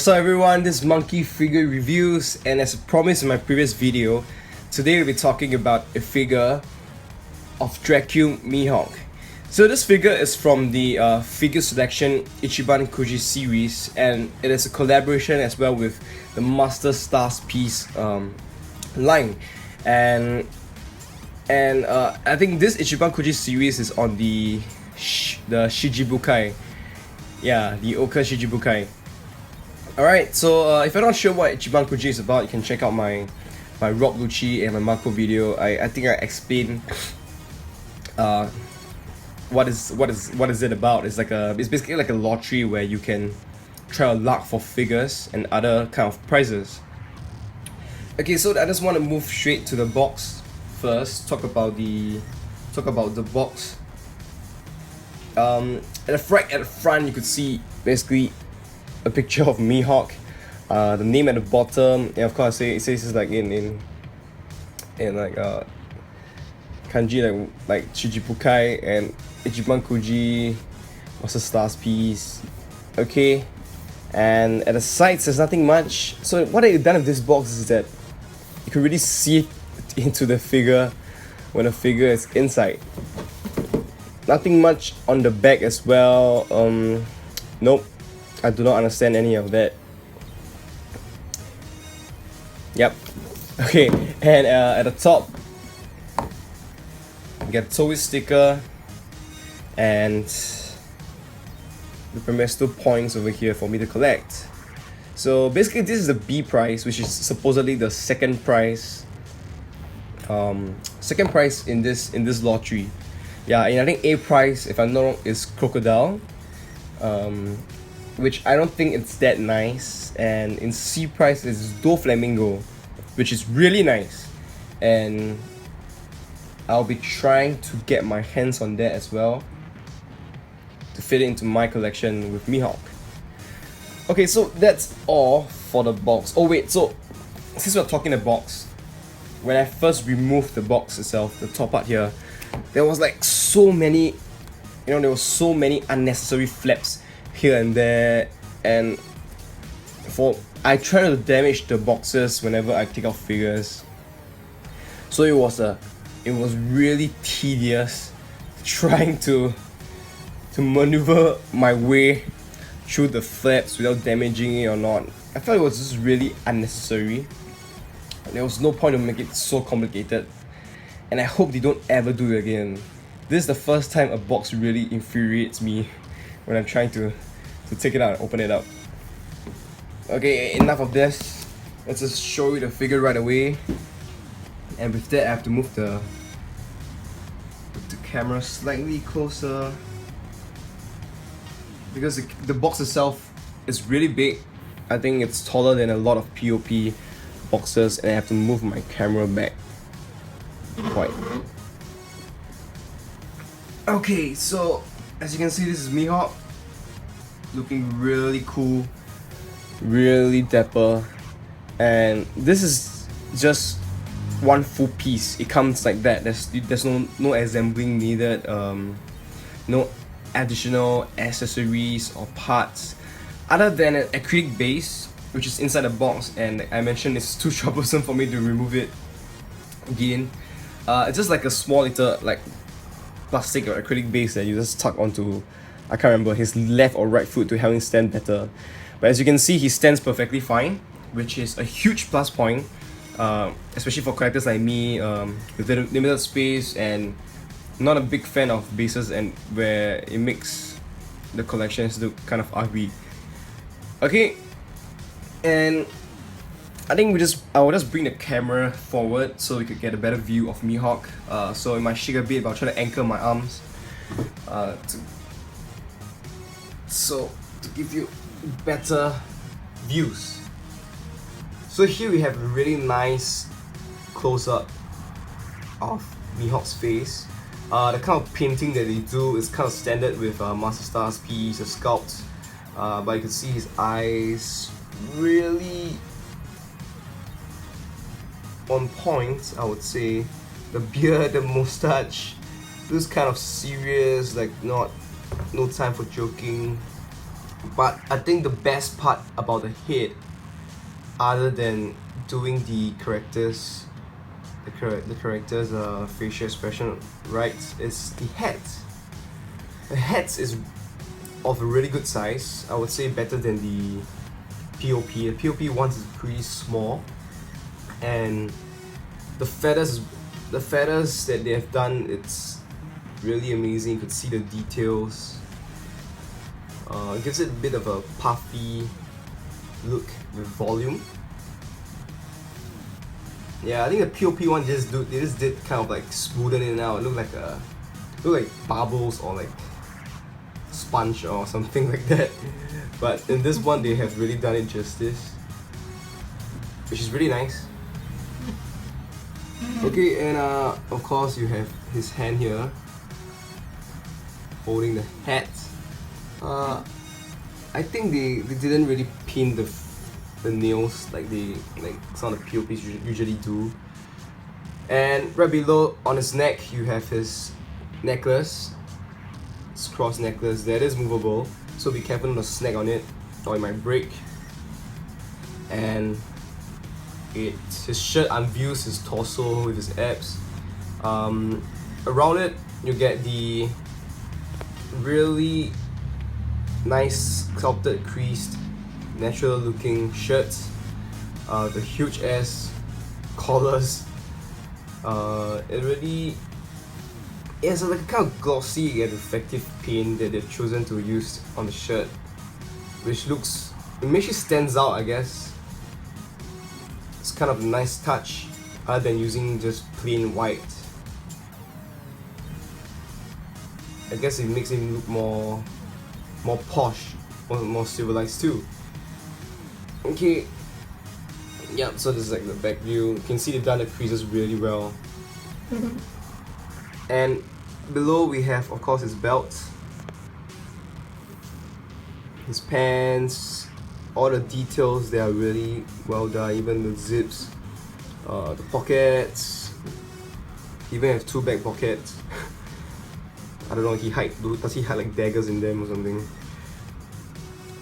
What's up everyone, this is Monkey Figure Reviews, and as promised in my previous video, today we'll be talking about a figure of DRACULE MIHAWK. So this figure is from the figure selection Ichiban Kuji series, and it is a collaboration as well with the Master Stars Piece line. And I think this Ichiban Kuji series is on the Shichibukai. Yeah, the Ouka Shichibukai. Alright, so if you're not sure what Ichiban Kuji is about, you can check out my Rob Lucci and my Marco video. I think I explained what is it about. It's basically like a lottery where you can try a luck for figures and other kind of prizes. Okay, so I just want to move straight to the box first. Talk about the box. At the front, you could see basically a picture of Mihawk, the name at the bottom, and of course it says it's like in like kanji like Shichibukai and Ichiban Kuji, Master Stars Piece. Okay, and at the sides there's nothing much. So what I've done with this box is that you can really see into the figure when the figure is inside. Nothing much on the back as well. Nope, I do not understand any of that. Yep. Okay, and at the top, you get a Toei sticker and the BANPRESTO points over here for me to collect. So basically, this is the B prize, which is supposedly the second prize. Second prize in this lottery. Yeah, and I think A prize, if I'm not wrong, is Crocodile, which I don't think it's that nice. And in C prize is Doflamingo, which is really nice, and I'll be trying to get my hands on that as well to fit it into my collection with Mihawk. Okay, so that's all for the box. Oh wait, so since we're talking the box, when I first removed the box itself, the top part here, there was like so many, there were so many unnecessary flaps here and there, and I try not to damage the boxes whenever I take out figures. So it was really tedious trying to maneuver my way through the flaps without damaging it or not. I felt it was just really unnecessary. There was no point to make it so complicated, and I hope they don't ever do it again. This is the first time a box really infuriates me when I'm trying to take it out and open it up. Okay, enough of this. Let's just show you the figure right away. And with that, I have to move the camera slightly closer because the box itself is really big. I think it's taller than a lot of POP boxes, and I have to move my camera back quite. Okay, so as you can see, this is Mihawk looking really cool, really dapper, and this is just one full piece. It comes like that. There's no assembling needed, no additional accessories or parts other than an acrylic base, which is inside the box, and I mentioned it's too troublesome for me to remove it again. It's just like a small little like plastic or acrylic base that you just tuck onto, I can't remember, his left or right foot to help him stand better. But as you can see, he stands perfectly fine, which is a huge plus point, especially for characters like me with limited space and not a big fan of bases, and where it makes the collections look kind of ugly. Okay, and I think I will just bring the camera forward so we could get a better view of Mihawk. So it might shake a bit, but I'll try to anchor my arms to give you better views. So here we have a really nice close-up of Mihawk's face. The kind of painting that they do is kind of standard with Master Stars Piece, a Sculpt, but you can see his eyes really on point, I would say. The beard, the mustache, this kind of serious, like no time for joking. But I think the best part about the head, other than doing the characters, the characters' facial expression right, is the heads. The heads is of a really good size. I would say better than the POP. The POP ones is pretty small, and the feathers that they have done, it's really amazing. You could see the details. It gives it a bit of a puffy look with volume. Yeah, I think the POP one they just did kind of like smoothen it out. It looked like bubbles or like sponge or something like that. But in this one they have really done it justice, which is really nice. Okay, and of course you have his hand here holding the hat. I think they didn't really pin the nails like some of the POPs usually do. And right below on his neck you have his necklace. It's cross necklace that is movable, so be careful not to snag on it or it might break. And his shirt unveils his torso with his abs. Around it you get the really nice sculpted, creased, natural looking shirts, the huge ass collars. It has like a kind of glossy and effective paint that they've chosen to use on the shirt, which makes it stands out, I guess. It's kind of a nice touch, other than using just plain white. I guess it makes him look more posh, more civilized too. Okay, yeah, so this is like the back view. You can see they've done the creases really well. And below we have, of course, his belt, his pants, all the details, they are really well done, even the zips, the pockets, even have 2 back pockets. I don't know, does he hide like daggers in them or something?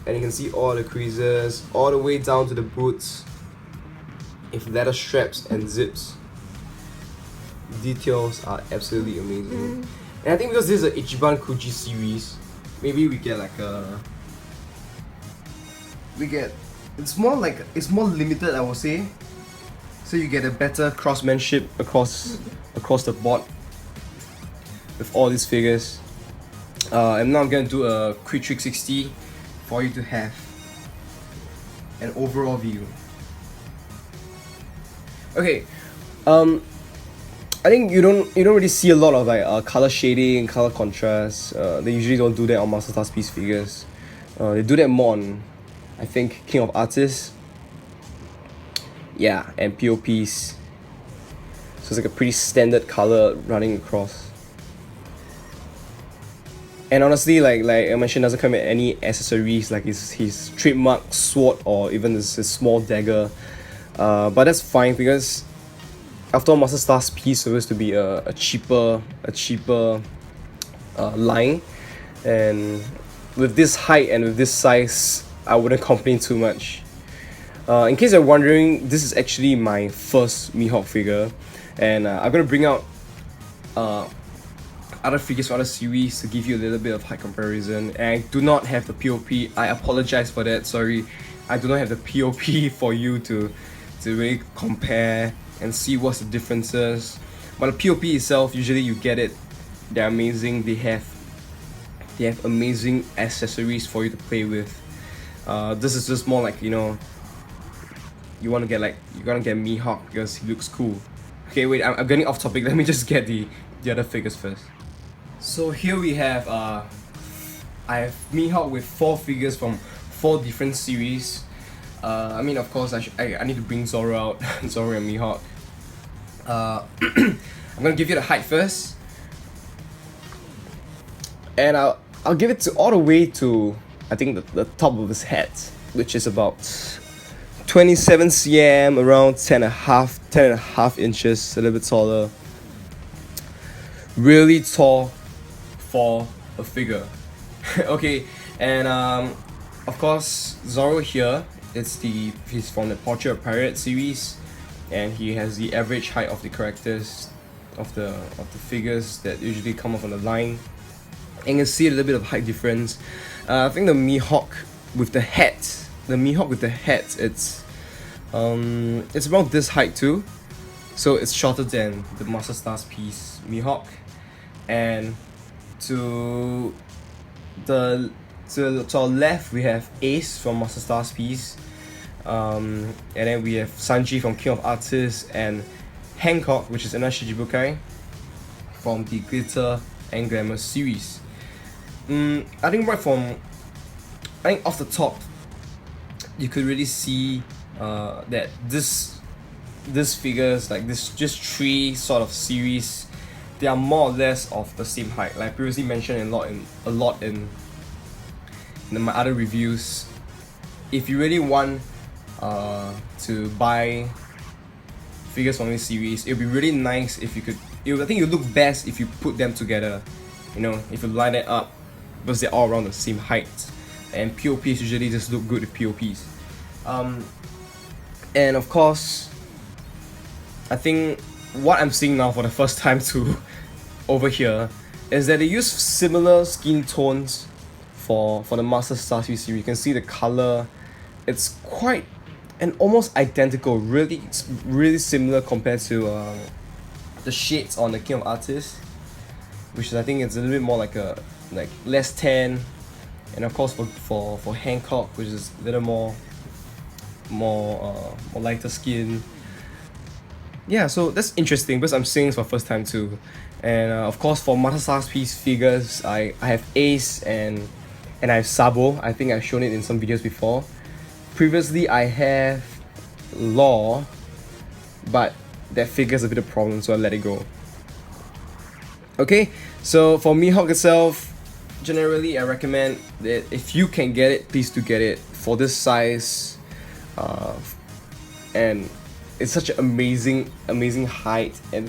And you can see all the creases, all the way down to the boots, with leather straps and zips. Details are absolutely amazing. And I think because this is an Ichiban Kuji series, maybe we get like it's more limited, I would say. So you get a better craftsmanship across the board with all these figures. And now I'm gonna do a quick 360 for you to have an overall view. Okay, I think you don't really see a lot of like color shading, color contrast. They usually don't do that on Master Stars Piece figures. They do that more on, I think, King of Artists. Yeah, and POPs. So it's like a pretty standard color running across. And honestly, like I mentioned, doesn't come with any accessories like his trademark sword or even his small dagger. But that's fine because after all, Master Stars Piece supposed to be a cheaper line, and with this height and with this size, I wouldn't complain too much. In case you're wondering, this is actually my first Mihawk figure, and I'm gonna bring out other figures from other series to give you a little bit of height comparison. And I do not have the POP. I apologize for that. Sorry, I do not have the POP for you to really compare and see what's the differences. But the POP itself, usually you get it. They're amazing. They have amazing accessories for you to play with. This is just more like, you're gonna get Mihawk because he looks cool. Okay, wait, I'm getting off topic. Let me just get the other figures first. So here we have I have Mihawk with 4 figures from 4 different series. I mean, of course, I need to bring Zoro out. Zoro and Mihawk. I'm gonna give you the height first, and I'll give it to all the way to, I think, the top of his head, which is about 27 cm, around 10 and a half inches, a little bit taller. Really tall for a figure. Okay, and of course, Zoro here, he's from the Portrait of Pirate series, and he has the average height of the characters, of the figures that usually come off on the line. And you can see a little bit of height difference. I think the Mihawk with the hat, it's around this height too, so it's shorter than the Master Star's piece Mihawk. And to our left we have Ace from Master Star's piece, and then we have Sanji from King of Artists, and Hancock, which is another Shichibukai from the Glitter and Glamour series. I think off the top you could really see that this figures, like this just three sort of series, they are more or less of the same height. Like I previously mentioned a lot in my other reviews. If you really want to buy figures from this series, it would be really nice if you could. I think it would look best if you put them together. You know, if you line it up, because they're all around the same height. And POPs usually just look good with POPs. And of course, I think what I'm seeing now for the first time too over here is that they use similar skin tones for the Master Star series. You can see the color, it's quite and almost identical, really similar compared to the shades on the King of Artists, which is, I think it's a little bit more like less tan. And of course for Hancock, which is a little more lighter skin. Yeah, so that's interesting because I'm seeing this for the first time too. And of course for Master Star's piece figures, I have Ace and I have Sabo. I think I've shown it in some videos before. Previously I have Law, but that figure's a bit of a problem, so I let it go. Okay, so for Mihawk itself, generally I recommend that if you can get it, please do get it for this size. And it's such an amazing height, and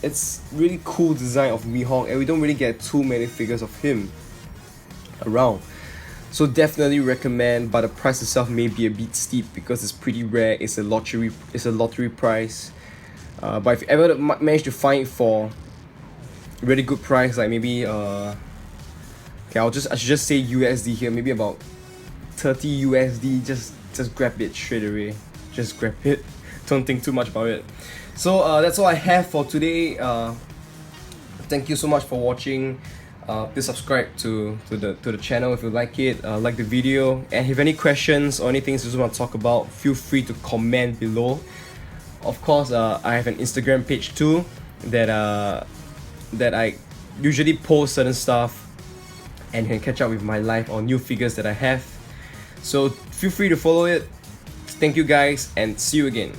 it's really cool design of Mihawk, and we don't really get too many figures of him around. So definitely recommend, but the price itself may be a bit steep because it's pretty rare. It's a lottery price. But if you ever manage to find it for a really good price, like maybe okay, I should just say USD here, maybe about 30 USD, just grab it straight away. Just grab it. Don't think too much about it. So that's all I have for today. Thank you so much for watching. Please subscribe to the channel if you like it. Like the video, and if you have any questions or anything you just want to talk about, feel free to comment below. Of course, I have an Instagram page too that I usually post certain stuff, and you can catch up with my life or new figures that I have. So feel free to follow it. Thank you guys, and see you again.